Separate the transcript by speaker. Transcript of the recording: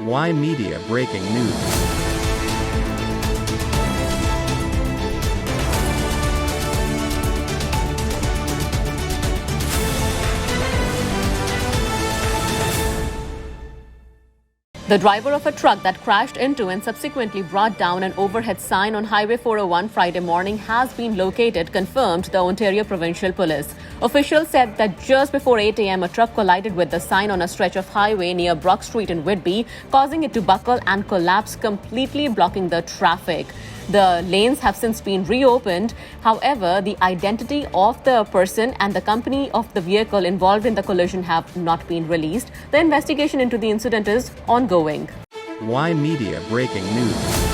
Speaker 1: Y Media breaking news.
Speaker 2: The driver of a truck that crashed into and subsequently brought down an overhead sign on Highway 401 Friday morning has been located, confirmed the Ontario Provincial Police. Officials said that just before 8 a.m. a truck collided with the sign on a stretch of highway near Brock Street in Whitby, causing it to buckle and collapse, completely blocking the traffic. The lanes have since been reopened. However, the identity of the person and the company of the vehicle involved in the collision have not been released. The investigation into the incident is ongoing.
Speaker 1: Y Media breaking news.